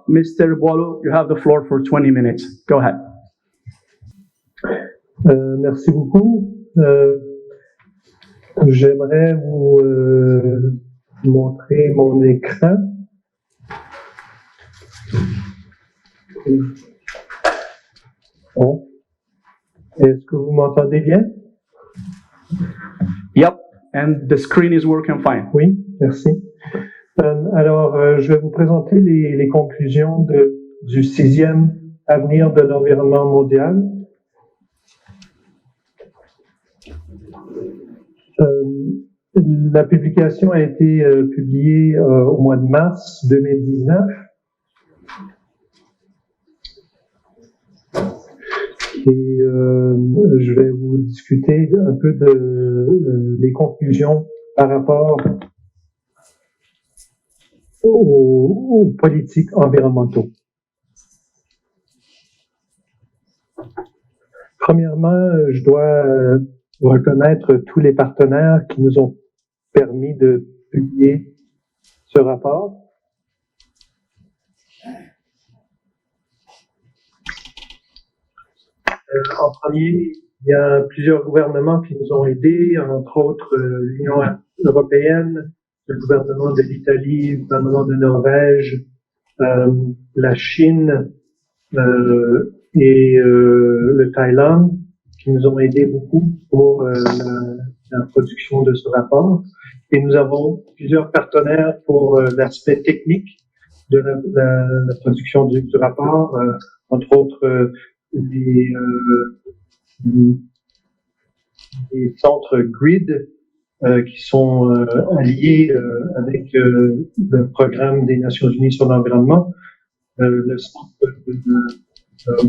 Mr. Boileau, you have the floor for 20 minutes. Go ahead. Merci beaucoup. J'aimerais vous montrer mon écran. Bon. Est-ce que vous m'entendez bien? Yep, and the screen is working fine. Oui, merci. Alors, je vais vous présenter les conclusions du 6e avenir de l'environnement mondial. La publication a été publiée au mois de mars 2019. Et je vais vous discuter un peu des conclusions par rapport aux politiques environnementaux. Premièrement, je dois reconnaître tous les partenaires qui nous ont permis de publier ce rapport. En premier, il y a plusieurs gouvernements qui nous ont aidés, entre autres l'Union européenne, le gouvernement de l'Italie, le gouvernement de Norvège, la Chine et le Thaïlande, qui nous ont aidés beaucoup pour la production de ce rapport. Et nous avons plusieurs partenaires pour l'aspect technique de la production du rapport, entre autres des centres GRID qui sont alliés avec le programme des Nations Unies sur l'environnement, le centre de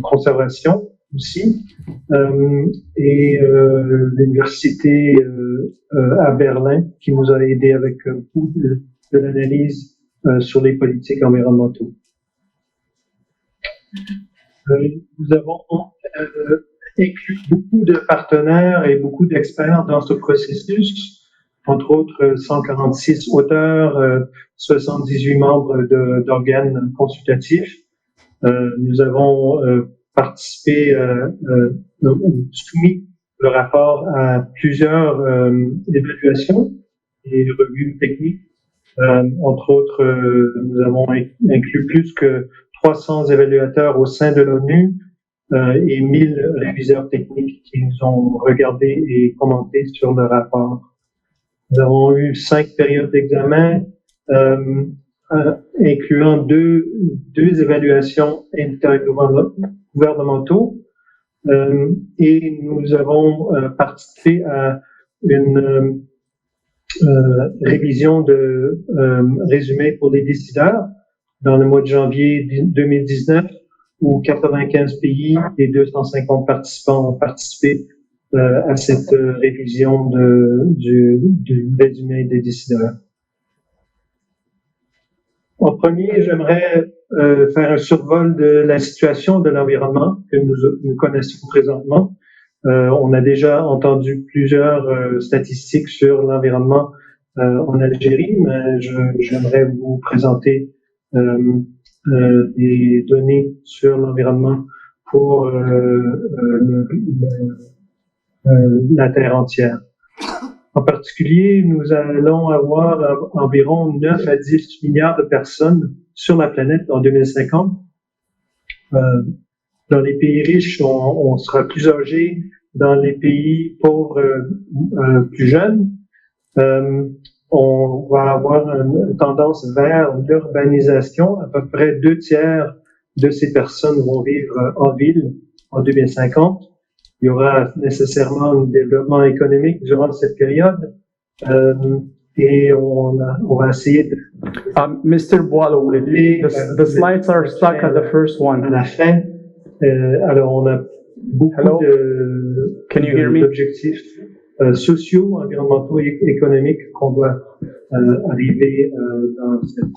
conservation aussi, et l'université à Berlin qui nous a aidés avec beaucoup de l'analyse sur les politiques environnementaux. Nous avons inclus beaucoup de partenaires et beaucoup d'experts dans ce processus, entre autres 146 auteurs, 78 membres d'organes consultatifs. Nous avons participé, soumis le rapport à plusieurs évaluations et revues techniques. Entre autres, nous avons inclus plus que 300 évaluateurs au sein de l'ONU et 1000 réviseurs techniques qui nous ont regardé et commenté sur le rapport. Nous avons eu 5 périodes d'examen, incluant deux évaluations intergouvernementaux, et nous avons participé à une révision de résumé pour les décideurs dans le mois de janvier 2019, où 95 pays et 250 participants ont participé à cette révision du résumé des décideurs. En premier, j'aimerais faire un survol de la situation de l'environnement que nous connaissons présentement. On a déjà entendu plusieurs statistiques sur l'environnement en Algérie, mais j'aimerais vous présenter des données sur l'environnement pour la Terre entière. En particulier, nous allons avoir environ 9 à 10 milliards de personnes sur la planète en 2050. Dans les pays riches, on sera plus âgé. Dans les pays pauvres, plus jeunes. On va avoir une tendance vers l'urbanisation. À peu près 2/3 de ces personnes vont vivre en ville en 2050. Il y aura nécessairement un développement économique durant cette période. Et on va essayer de... Mr. Boileau, the slides are stuck at the first one. À la fin, alors on a beaucoup d'objectifs sociaux, environnementaux et économiques qu'on doit arriver dans cette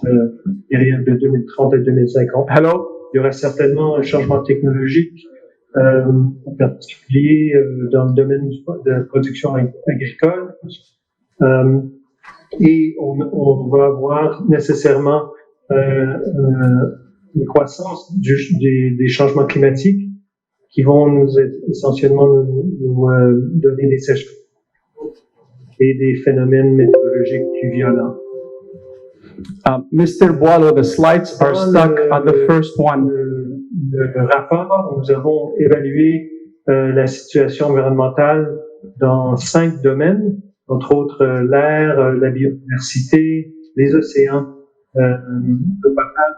période de 2030 et 2050. Hello. Il y aura certainement un changement technologique, en particulier dans le domaine de la production agricole. Et on va avoir nécessairement une croissance des changements climatiques qui vont essentiellement nous donner des sécheresses et des phénomènes météorologiques plus violents. Mr. Boileau, the slides are stuck on the first one. Le rapport, nous avons évalué la situation environnementale dans 5 domaines, entre autres l'air, la biodiversité, les océans, le potable,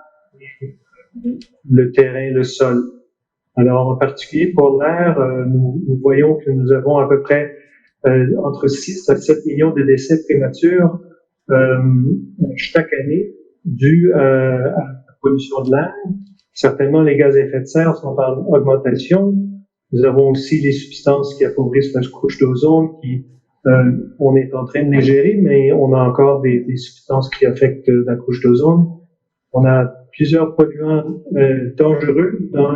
le terrain, le sol. Alors, en particulier pour l'air, nous voyons que nous avons à peu près entre 6 à 7 millions de décès prématurés chaque année dus à la pollution de l'air. Certainement, les gaz à effet de serre sont en augmentation. Nous avons aussi les substances qui appauvrissent la couche d'ozone, on est en train de les gérer, mais on a encore des substances qui affectent la couche d'ozone. On a plusieurs polluants dangereux dans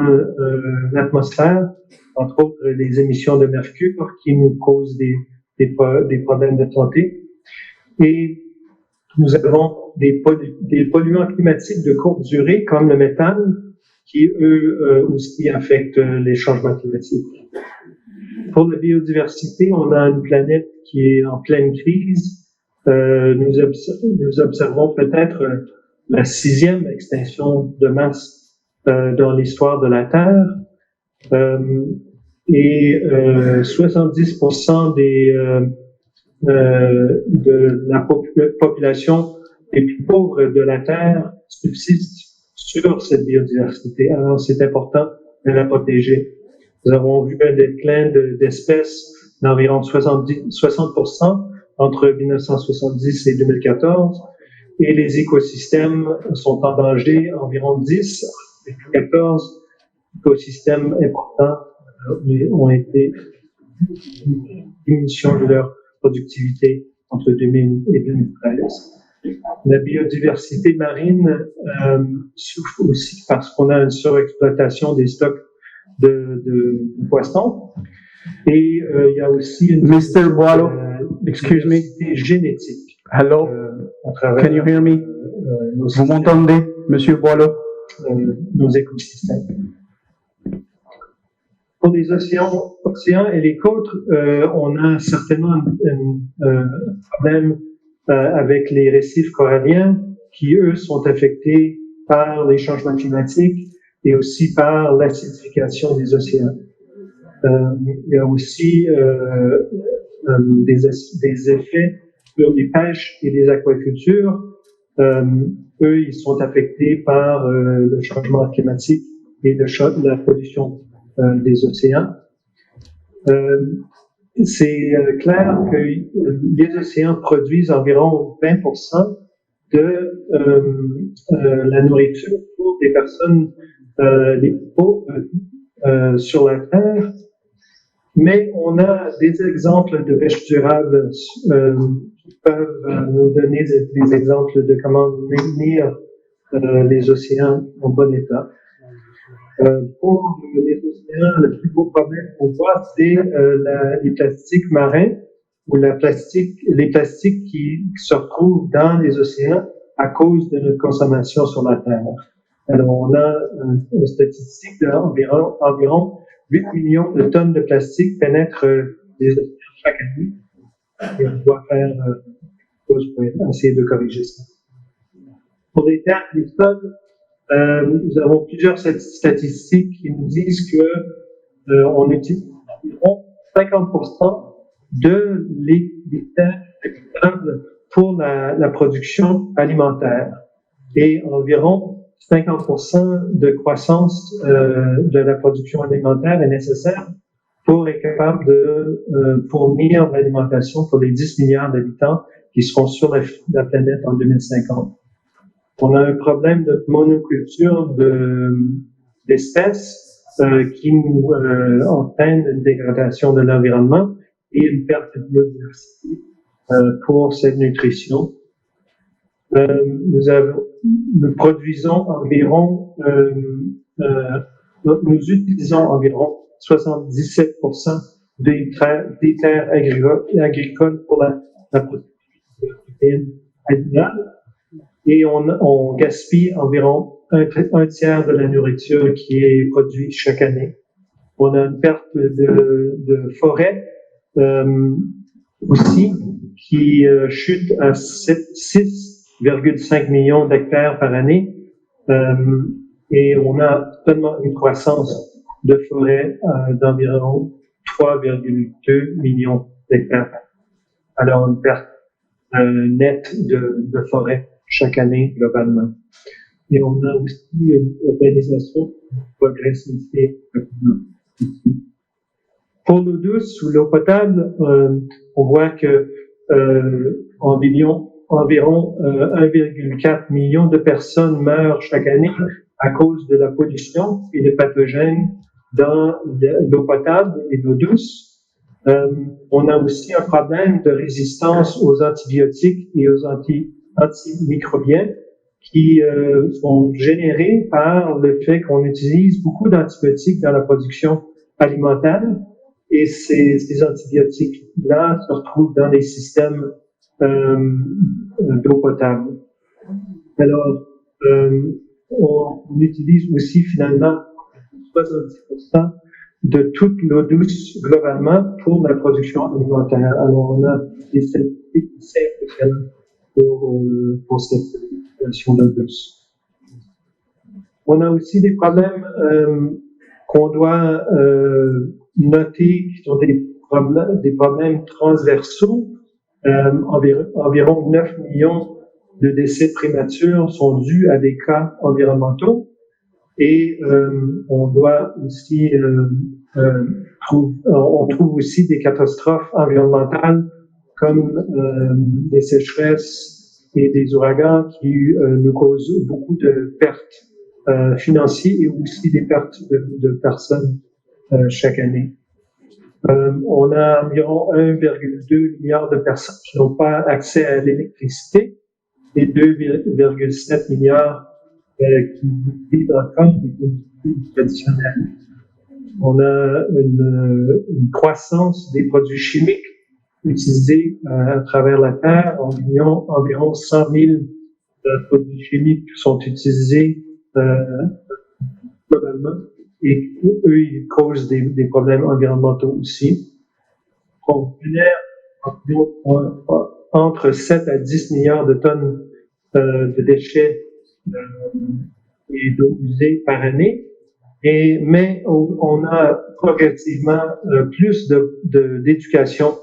l'atmosphère, entre autres les émissions de mercure qui nous causent des problèmes de santé. Et nous avons des polluants climatiques de courte durée, comme le méthane, qui, eux, aussi affectent les changements climatiques. Pour la biodiversité, on a une planète qui est en pleine crise. Nous observons peut-être la 6e extinction de masse dans l'histoire de la Terre. Et 70% de la population les plus pauvres de la Terre subsiste sur cette biodiversité. Alors, c'est important de la protéger. Nous avons vu un déclin d'espèces d'environ 60% entre 1970 et 2014, et les écosystèmes sont en danger. Environ 10 et 14 écosystèmes importants ont été diminution de leur productivité entre 2000 et 2013. La biodiversité marine souffre aussi parce qu'on a une surexploitation des stocks de poissons. Et il y a aussi une Mr. Boileau, excuse me. Génétique. Hello, can you hear me? Vous m'entendez, Monsieur Boileau? Nos écosystèmes. Pour les océans et les côtes, on a certainement un problème avec les récifs coralliens qui, eux, sont affectés par les changements climatiques et aussi par l'acidification des océans. Il y a aussi des effets sur les pêches et les aquacultures. Eux, ils sont affectés par le changement climatique et la pollution des océans. C'est clair que les océans produisent environ 20% de la nourriture pour des personnes sur la Terre, mais on a des exemples de pêche durable qui peuvent nous donner des exemples de comment maintenir les océans en bon état. Pour les océans, le plus gros problème qu'on voit, c'est les plastiques marins ou les plastiques qui se retrouvent dans les océans à cause de notre consommation sur la Terre. Alors, on a une statistique d'environ 8 millions de tonnes de plastique pénètrent les océans chaque année. Et on doit faire chose pour essayer de corriger ça. Pour les terres et les sols, nous avons plusieurs statistiques qui nous disent que on utilise environ 50% des terres agricoles pour la production alimentaire et environ 50% de croissance de la production alimentaire est nécessaire pour être capable de fournir l'alimentation pour les 10 milliards d'habitants qui seront sur la planète en 2050. On a un problème de monoculture d'espèces qui nous entraîne une dégradation de l'environnement et une perte de biodiversité pour cette nutrition. Nous produisons environ, nous utilisons environ 77% des terres agricoles pour la production de protéines animales. et on gaspille environ un tiers de la nourriture qui est produite chaque année. On a une perte de forêt aussi qui chute à 6,5 millions d'hectares par année. Et on a seulement une croissance de forêt d'environ 3,2 millions d'hectares. Alors, une perte nette de forêt chaque année globalement. Et on a aussi une urbanisation qui progresse ici. Pour l'eau douce ou l'eau potable, on voit que environ 1,4 million de personnes meurent chaque année à cause de la pollution et des pathogènes dans l'eau potable et l'eau douce. On a aussi un problème de résistance aux antibiotiques et aux antimicrobiens qui sont générés par le fait qu'on utilise beaucoup d'antibiotiques dans la production alimentaire. Et ces antibiotiques-là se retrouvent dans les systèmes d'eau potable. Alors, on utilise aussi finalement 70% de toute l'eau douce globalement pour la production alimentaire. Alors, on a des statistiques simples pour cette situation d'eau douce. On a aussi des problèmes qu'on doit noter qui sont des problèmes transversaux. Environ 9 millions de décès prématurés sont dus à des cas environnementaux et on doit aussi on trouve aussi des catastrophes environnementales comme des sécheresses et des ouragans qui nous causent beaucoup de pertes financières et aussi des pertes de personnes chaque année. On a environ 1,2 milliard de personnes qui n'ont pas accès à l'électricité et 2,7 milliards qui vivent encore des produits traditionnels. On a une croissance des produits chimiques utilisés à travers la Terre. Environ 100 000 produits chimiques sont utilisés globalement. Et eux, ils causent des problèmes environnementaux aussi. On génère entre 7 à 10 milliards de tonnes de déchets et d'eau usée par année. Mais on a progressivement plus d'éducation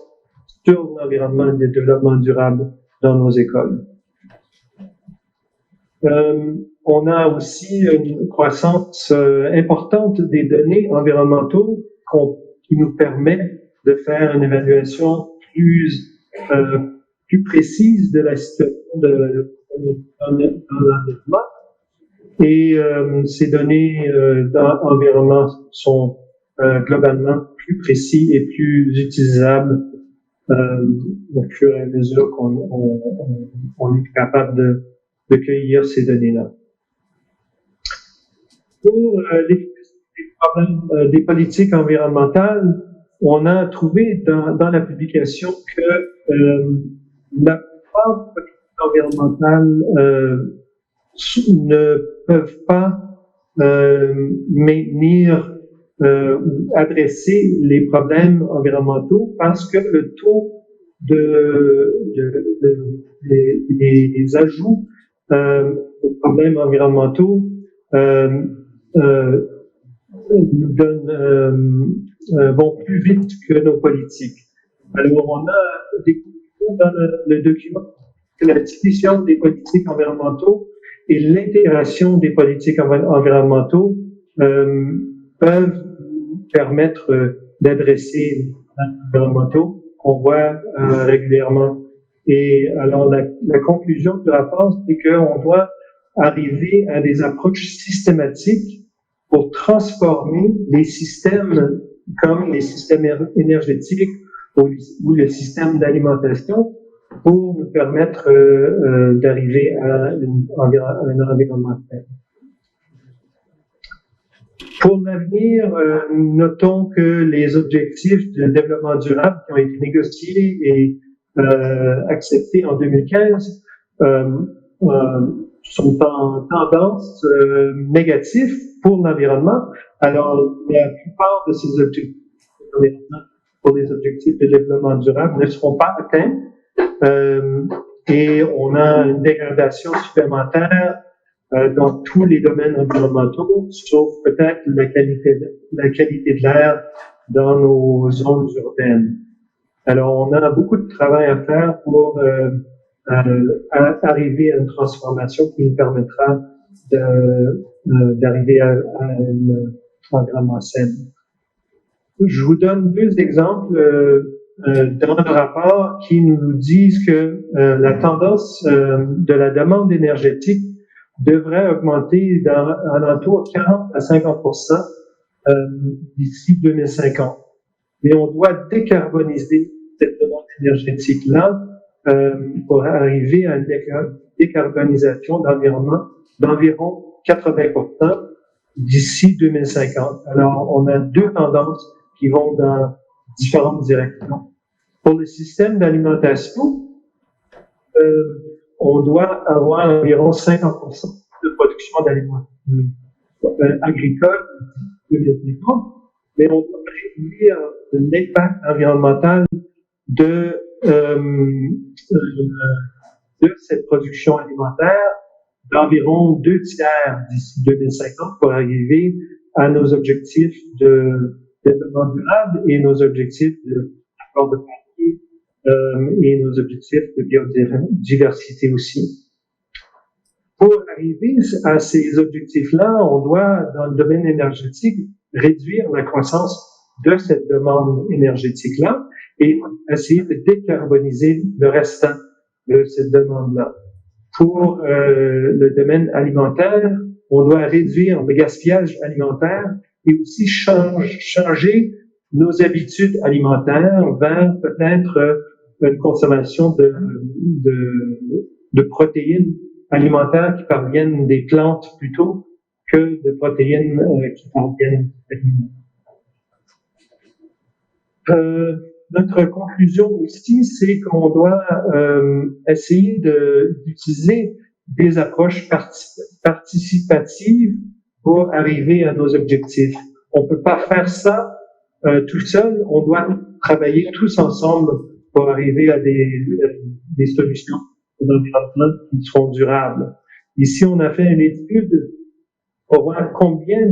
sur l'environnement et le développement durable dans nos écoles. On a aussi une croissance importante des données environnementaux qui nous permet de faire une évaluation plus précise de la situation dans l'environnement. Et ces données dans l'environnement sont globalement plus précis et plus utilisables au fur et à mesure qu'on est capable de cueillir ces données-là. Pour les problèmes des politiques environnementales, on a trouvé dans la publication que la plupart des politiques environnementales ne peuvent pas maintenir ou adresser les problèmes environnementaux parce que le taux des ajouts aux problèmes environnementaux vont plus vite que nos politiques. Alors, on a découvert dans le document que la discussion des politiques environnementaux et l'intégration des politiques environnementaux peuvent permettre d'adresser les problèmes environnementaux qu'on voit régulièrement. Et alors, la conclusion du rapport, c'est qu'on doit arriver à des approches systématiques pour transformer les systèmes comme les systèmes énergétiques ou le système d'alimentation pour nous permettre d'arriver à un environnement sain. Pour l'avenir, notons que les objectifs de développement durable qui ont été négociés et acceptés en 2015 sont en tendance négative pour l'environnement. Alors, la plupart de ces objectifs pour les objectifs de développement durable ne seront pas atteints et on a une dégradation supplémentaire dans tous les domaines environnementaux, sauf peut-être la qualité de l'air dans nos zones urbaines. Alors, on a beaucoup de travail à faire pour arriver à une transformation qui nous permettra d'arriver à un environnement sain. Je vous donne deux exemples dans le rapport qui nous disent que la tendance de la demande énergétique devrait augmenter d'entour 40 à 50% d'ici 2050. Mais on doit décarboniser cette demande énergétique-là pour arriver à une décarbonisation d'environ 80% d'ici 2050. Alors, on a deux tendances qui vont dans différentes directions. Pour le système d'alimentation, on doit avoir environ 50% de production d'aliments agricoles, mais on doit réduire l'impact environnemental de cette production alimentaire d'environ 2/3 d'ici 2050 pour arriver à nos objectifs de développement durable et nos objectifs d'accord de Paris et nos objectifs de biodiversité aussi. Pour arriver à ces objectifs-là, on doit, dans le domaine énergétique, réduire la croissance de cette demande énergétique-là et essayer de décarboniser le restant de cette demande-là. Pour le domaine alimentaire, on doit réduire le gaspillage alimentaire et aussi changer nos habitudes alimentaires vers peut-être une consommation de protéines alimentaires qui parviennent des plantes plutôt que de protéines qui parviennent des notre conclusion aussi, c'est qu'on doit essayer d'utiliser des approches participatives pour arriver à nos objectifs. On peut pas faire ça tout seul. On doit travailler tous ensemble pour arriver à des solutions d'environnement qui seront durables. Ici, on a fait une étude pour voir combien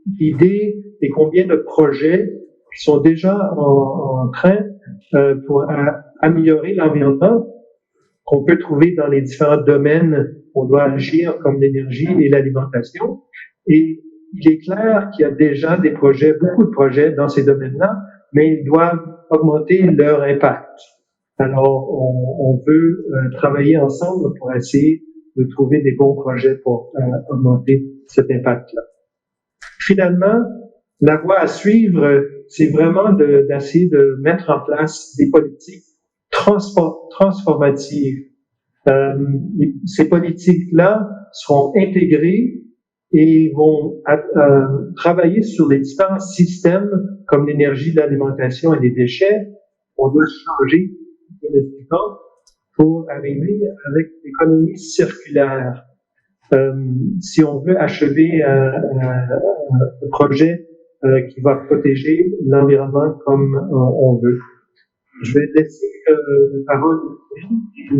d'idées et combien de projets qui sont déjà en train pour améliorer l'environnement qu'on peut trouver dans les différents domaines où on doit agir comme l'énergie et l'alimentation. Et il est clair qu'il y a déjà des projets, beaucoup de projets dans ces domaines-là, mais ils doivent augmenter leur impact. Alors, on veut travailler ensemble pour essayer de trouver des bons projets pour augmenter cet impact-là. Finalement, la voie à suivre, c'est vraiment d'essayer de mettre en place des politiques transformatives. Ces politiques-là seront intégrées et vont travailler sur les différents systèmes comme l'énergie, l'alimentation et les déchets. On doit changer pour arriver avec l'économie circulaire. Si on veut achever un projet qui va protéger l'environnement comme on veut. Je vais laisser la parole et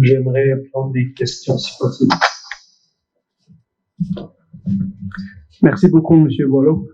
j'aimerais prendre des questions si possible. Merci beaucoup, Monsieur Boileau.